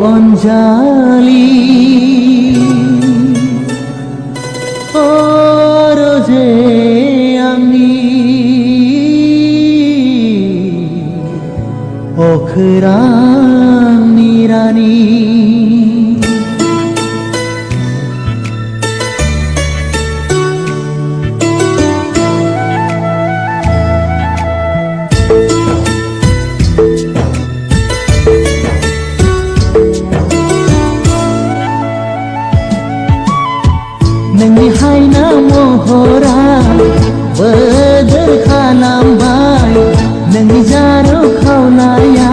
অঞ্জলি রোজে আমি অখরানি রানী नोंनि हायना महरा बोदोर खालामबाय नोंनि जारौ खावनाया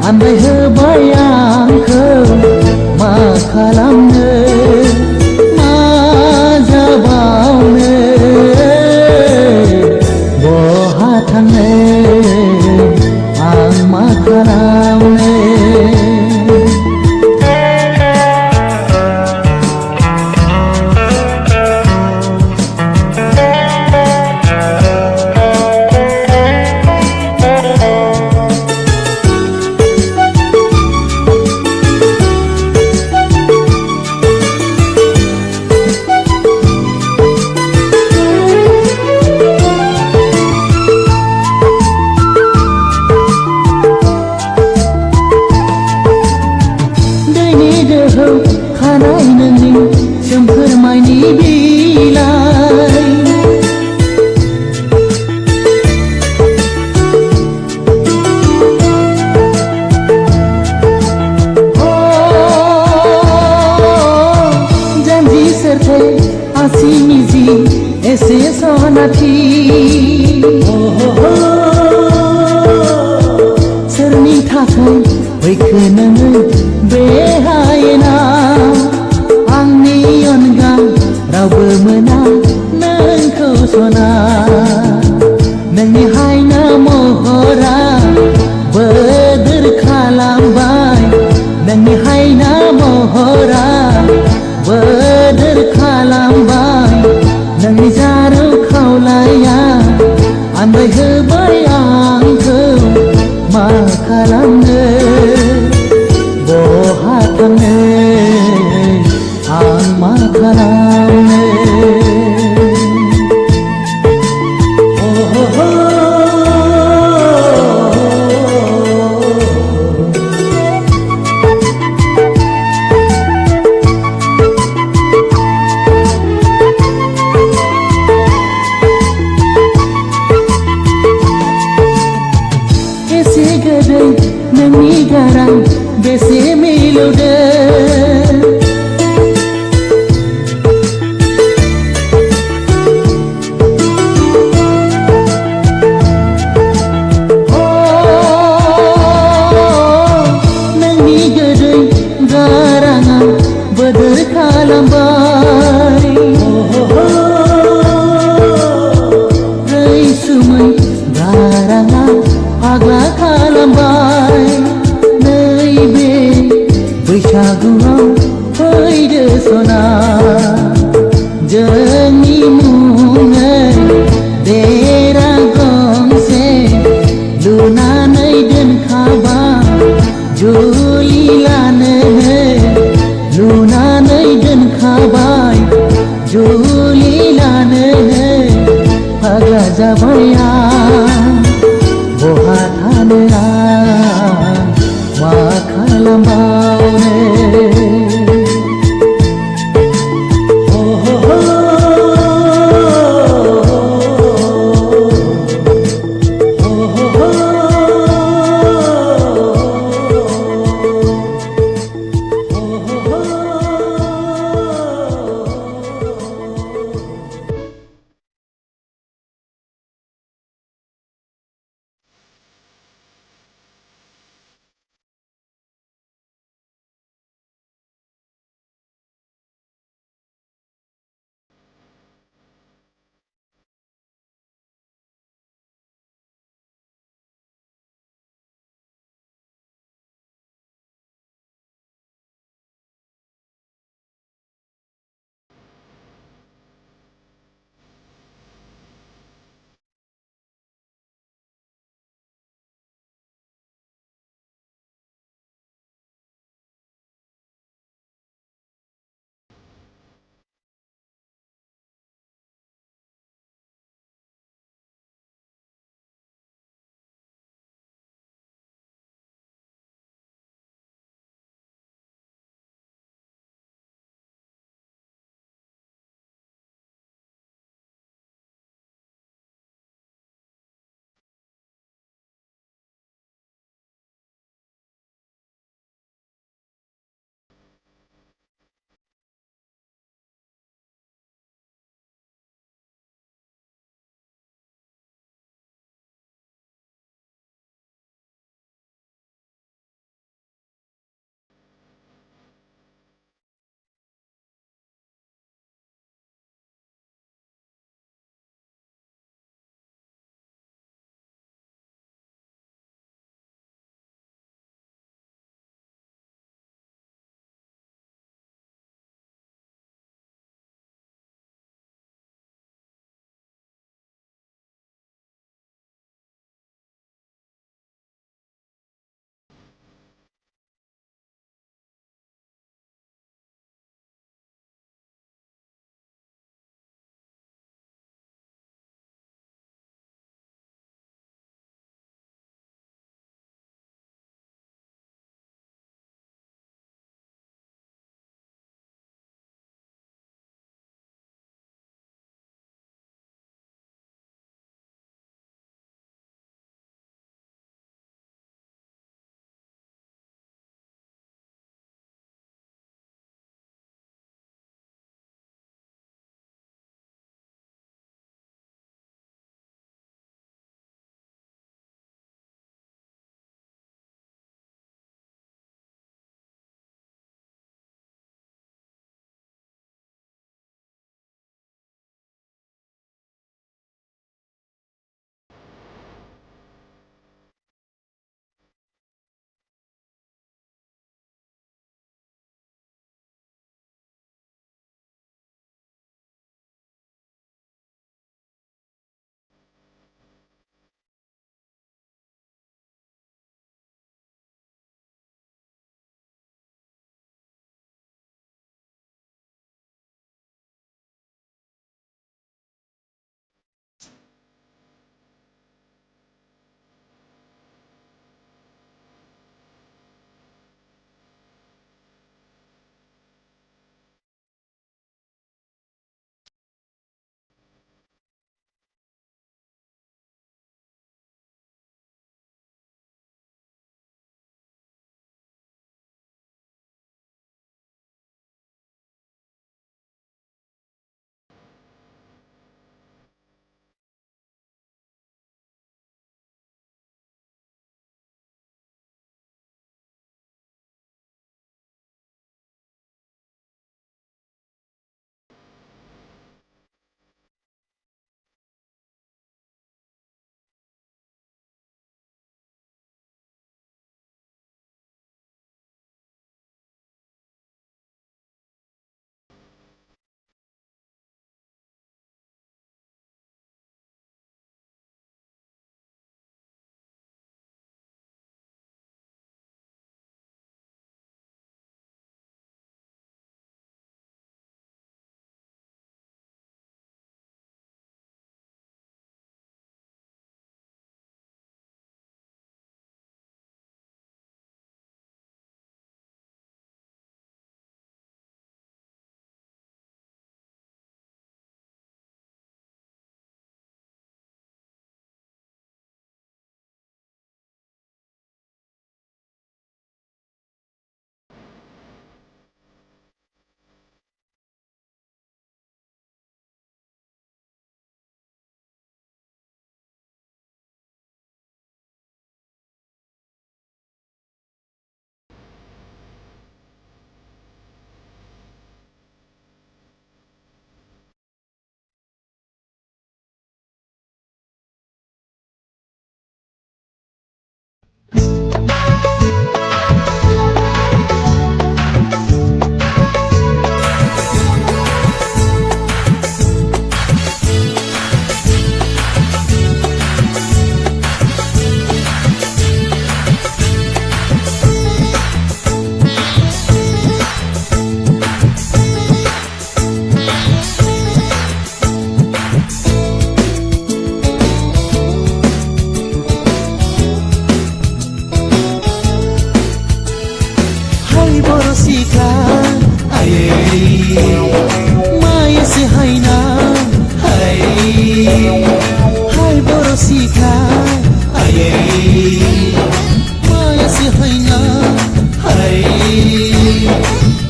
आन्दाय होबाय आंखौ मा खालामनो मा जाबावनो बहा थांनो आं मा खालामनो खानाय नोंनि सोमखोर माइनि बिलाइ जानजि सेरथे आसि मिजि एसे सनाथि सोरनि थाखाय फैखो नोङो बे हायेनाव आंनि अनगा रावबो मोना नोंखौ सना नोंनि हायना महरा बोदोर खालामबाय नोंनि हायना महरा बोदोर खालामबाय नोंनि जारौ खावलाया आन्दाय होबाय आंखौ मा खालामनो बहा थांनो आं मा खालामनो एसे गोदै नोंनि गारां बेसे मिलौदो नोंनि गोदै गाराङा बोदोर खालामबाय रैसुमै गाराङा फाग्ला खालामबाय नैबे बैसागुआव फैदो सना जोंनि मुङै देरा गंसे लुनानै दोनखाबाय जुलि लानो लुनानै दोनखाबाय जुलि लानो फाग्ला जाबाय आं बहा थानो आं मा खालामबावनो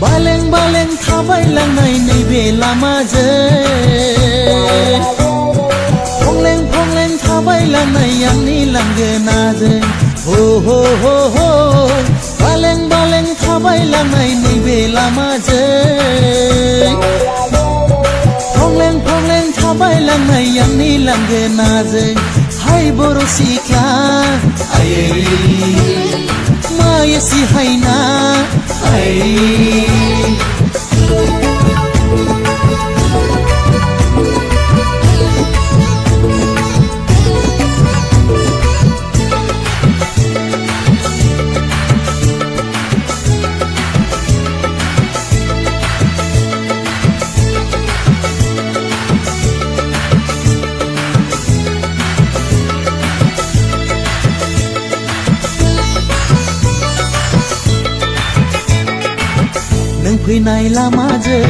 बालें बालें थाबायलांनाय नैबे लामाजों फंलें फंलें थाबायलांनाय आंनि लांगोनाजों हो हो हो हो बालें बालें थाबायलांनाय नैबे लामाजों फंलें फंलें थाबायलांनाय आंनि लांगोनाजों हाय बर' सिख्ला आयै मा एसे हायना नों फैनाय लामाजों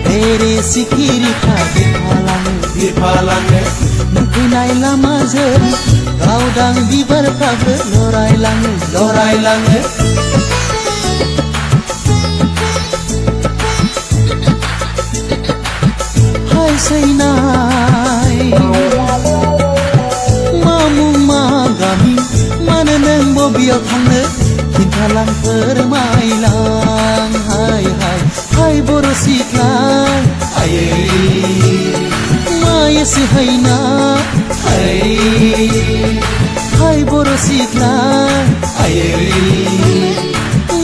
बेरे सिखिरिफ्रा बिरफालाङो नों फैनाय लामाजों गावदां बिबारफ्राबो लरायलाङो हाय सैनाय मा मुं मा गामि मानो नों बबेयाव थांनो खिन्थालां फोरमायलां हाय हाय हाय बर' सिख्ला आयै मा एसे हायना हाय बर' सिख्ला आयै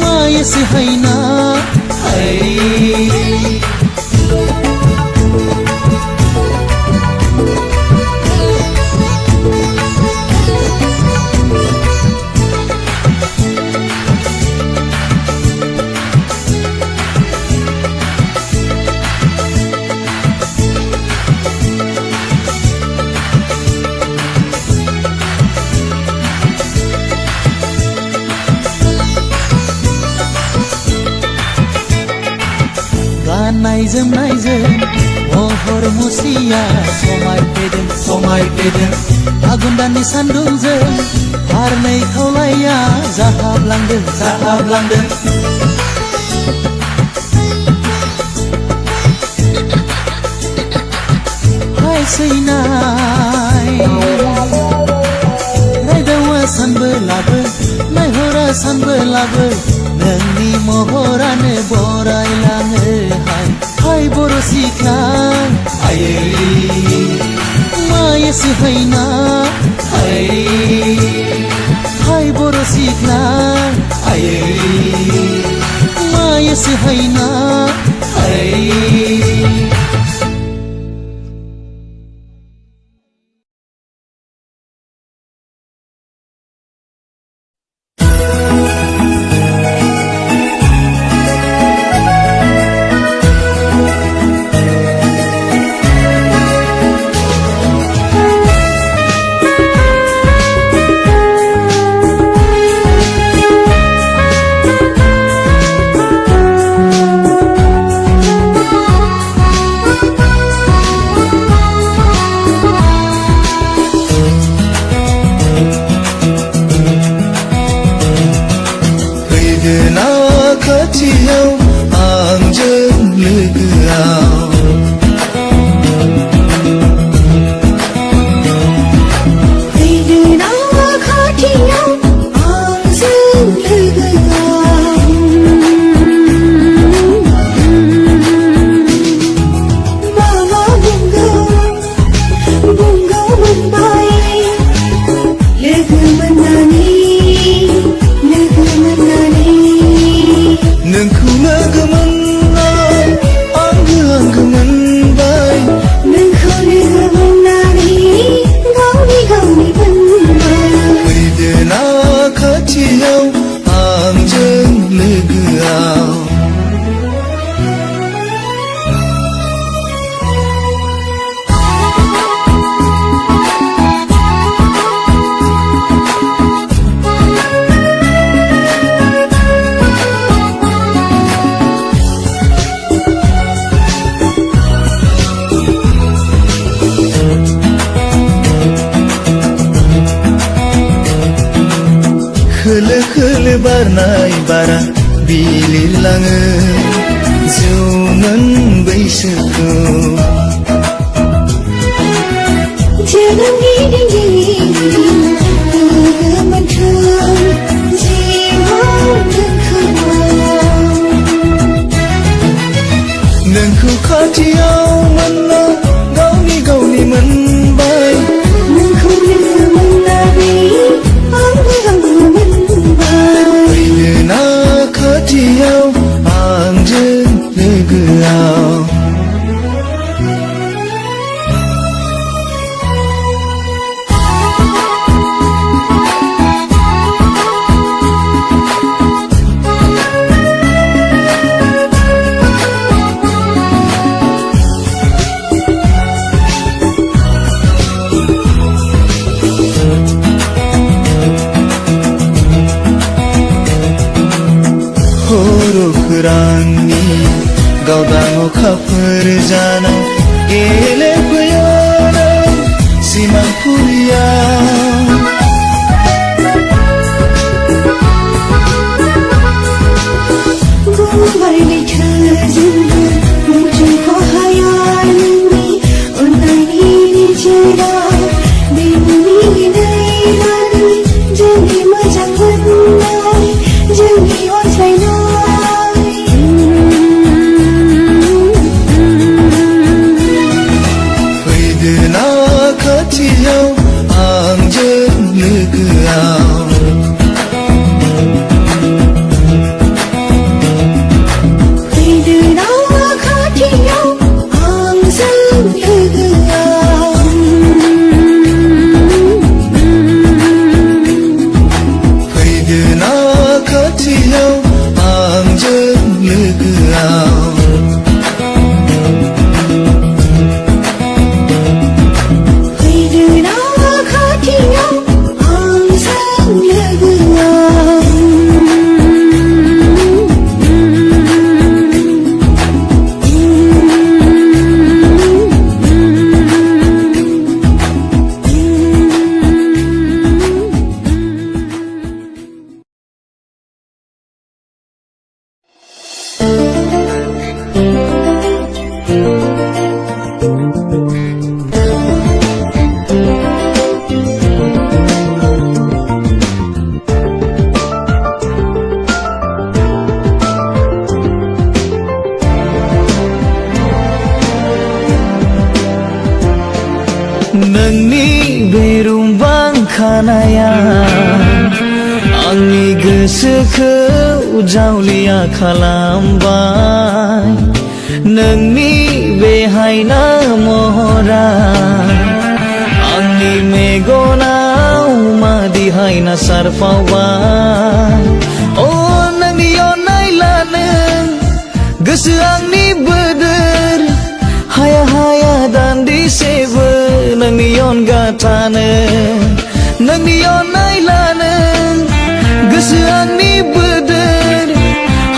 मा एसे हायना गाननाय जोमनायजों महर मुस्रिया समायफ्लेदों आघोन दाननि सान्दुंजों फारनै खावलाया जाहाबलांदों हाय सैनाय नायदावा सानबोलाबो नायहरा सानबोलाबो नोंनि महरानो बरायलाङो हाय बर' सिख्ला आयै मा एसे हायना हाय बर' सिख्ला आयै मा एसे हायना खोलो खोलो बारनाय बारा बिलिरलाङो गोसोखौ जोनोम गिदिं मोनथों जिउआव नोंखौ खाथियाव मोनना गावनि मोनबाय नोंखौ लोगो मोननानै आंबो मोनबाय फैनो ना खाथियाव आंजों लोगोआव खौरांनि गावदां अखाफोर जाना गेलेफैयो नों सिमांफुरियाव गुवार लैथोजोंबो बुंजोबनो हाया नोंनि अननायनि निजोराव बे मिनिनानै जोंनि मोजां मोननाय जोंनि अनज्लायनाय फैदो ना खाथियाव आंजों लोगोआव फैदो ना खाथियाव आंजों लोगोआव फैदो ना खाथियाव आंजों लोगोआव फैदो ना खाथियाव आंजों लोगोआव नोंनि बे रुमबां खानाया आंनि गोसोखौ जावलिया खालामबाय नोंनि बे हायना महरा आंनि मेगनाव मादिहायना सारफावबाय अ नोंनि अननाय लानो गोसो आंनि बोदोर हाया हाया दान्दिसेबो नोंनि अनगा थानो नोंनि अननाय लानो गोसो आंनि बोदोर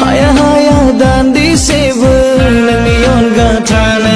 हाया हाया दान्दिसेबो नोंनि अनगा थानो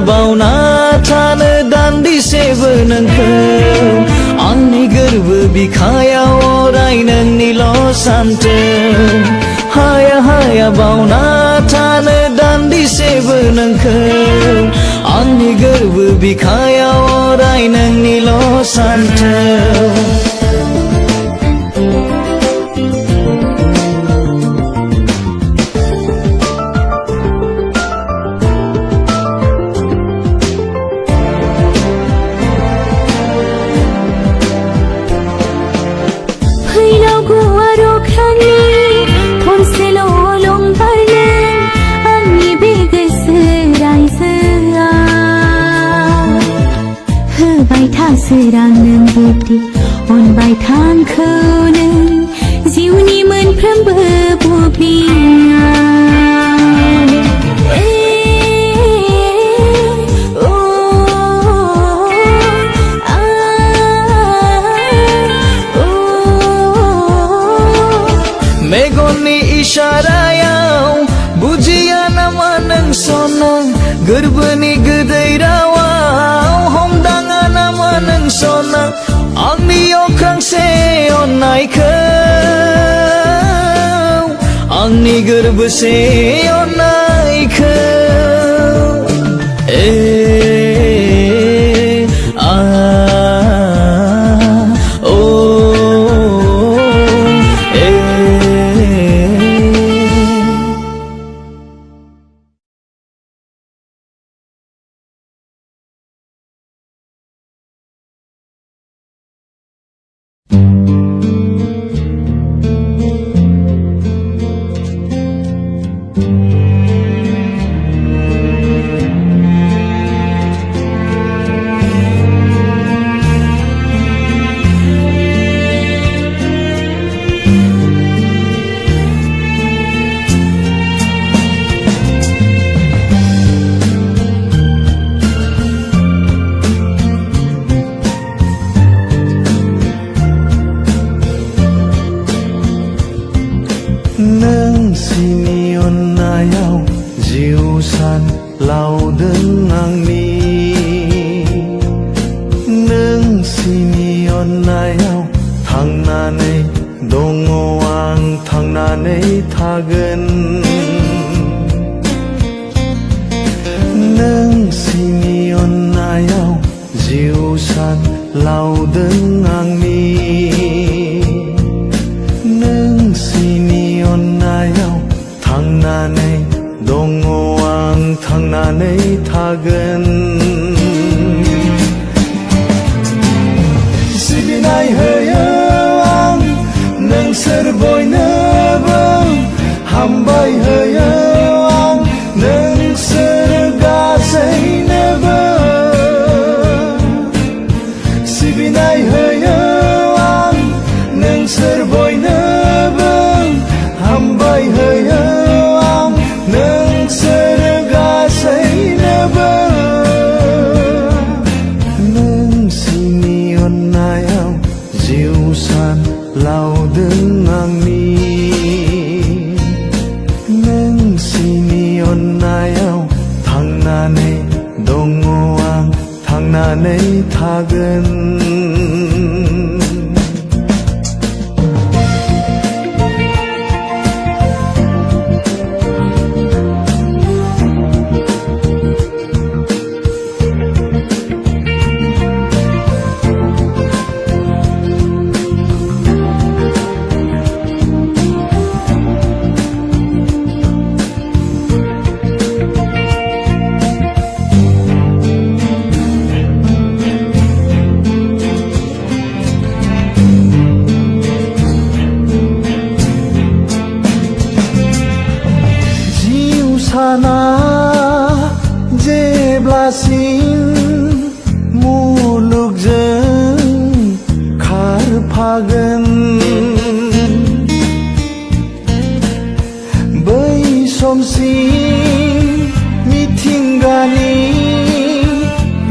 बावना थानो दान्दिसेबो नोंखौ आंनि गोरबो बिखायाव अराय नोंनिल' सानथों हाया हाया बावना थानो दान्दिसेबो नोंखौ आंनि गोरबो बिखायाव अराय नोंनिल' सानथों सोरां नों बिब्दि अनबाय थांखौ नों जिउनि मोनफ्रोमबो बुब्लियाव मेगननि इसारायाव बुजिया नामा नों सना गोरबोनि गोदै रावाव हमदाङा नामा नों सना आंनि अख्रांसे अननायखौ आंनि गोरबोसे अननायखौ नोंसिनि अननायाव जिउ सान लावदों आंनि नोंसिनि अननायाव थांनानै दङ आं थांनानै थागोन नोंसिनि अननायाव जिउ सान लावदों आंनि नोंसिनि अननायाव थांनानै दङ आं थांनानै थागोन सिबिनाय होयो आं नोंसोर बयनोबो हामबाय होयो आं नोंसोर गासैनोबो सिबिनाय होयो आं नोंसोर बयनोबो हामबाय होयो आं नोंसोर गासैनोबो नोंसिनि अननायाव जिउ सान लावदों आंनि नोंसिनि अननायाव थांनानै दङ आं थांनानै थागोन साना जेब्लासिम मुलुगजों खारफागोन बै समसिम मिथिंगानि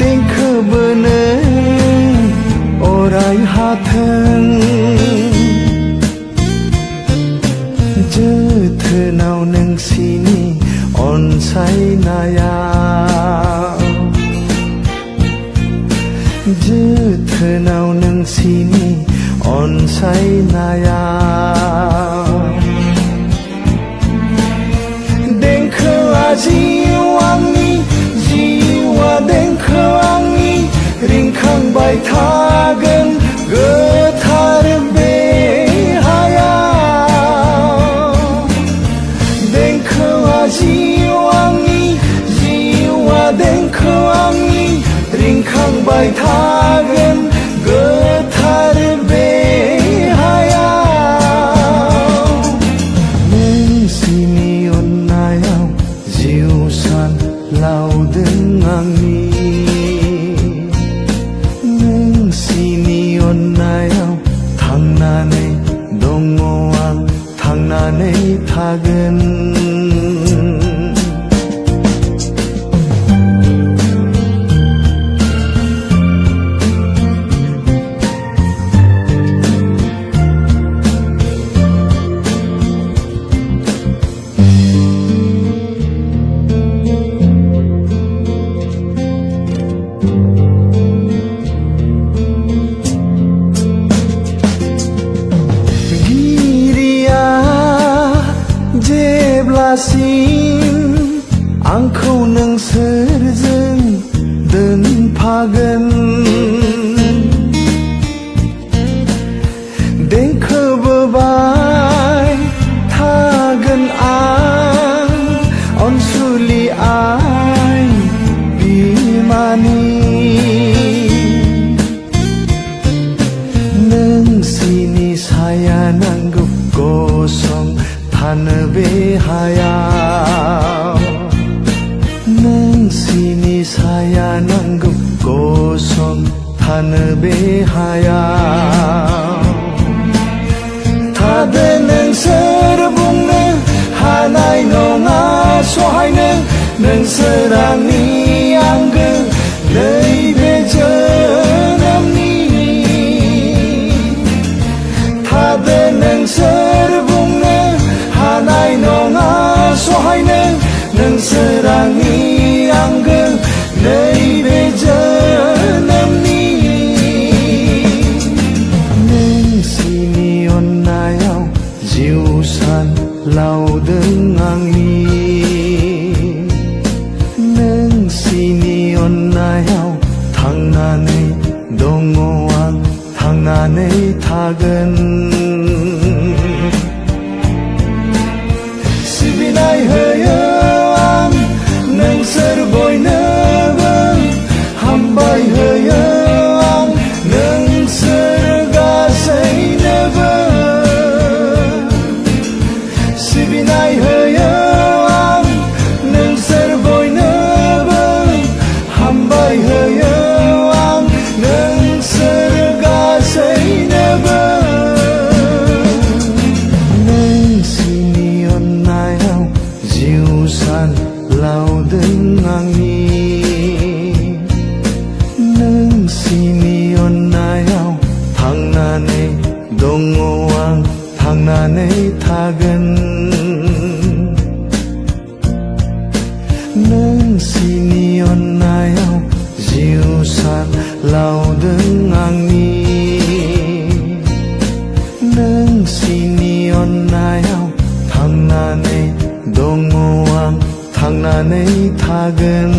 देंखो बोनो अराय हाथों जोथोनाव नोंसिनि अनसायनाया जोथोनाव नोंसिनि अनसायनाया देंखोआ जिउ आंनि जिउआ देंखो आंनि रिंखांबाय थागोन गोथार बे देंखोआ जिउ आंनि जिउआ देंखो आंनि रिंखांबाय थागोन गोथार बे हायाव नोंसिनि अननायाव जिउ सान लावदों आंनि नोंसोरजों दोनफागोन देंखोबोबाय थागोन आं अनसुलि आइ बिमानि नोंसिनि साया नांगौ गसंथानो बे हायाव नोंसिनि साया नांगौ गसंथानो बे हायाव थादो नोंसोर बुंनो हानाय नङा सहायनो नोंसोर आंनि आंगो नैबे जोनोमनि थादो नोंसोर बुंनो हानाय नङा सहायनो नोंसोर आंनि आंगो नैबे जोनोमनि नोंसिनि अननायाव जिउ सान लावदों आंनि नोंसिनि अननायाव थांनानै दङ आं थांनानै थागोन सिबिनाय होयो आं नोंसोर बयनोबो हामबाय होयो आं नोंसोर गासैनोबो सिबिनाय होयो आं नोंसोर बयनोबो हामबाय होयो आं नोंसोर गासैनोबो नोंसिनि अननायाव जिउ सान लावदों आंनि नोंसिनि अननायाव थांनानै दङ आं थांनानै थागोन नोंसिनि अननायाव जिउ सान लावदों आंनि नोंसिनि अननायाव थांनानै दङ आं थांनानै थागोन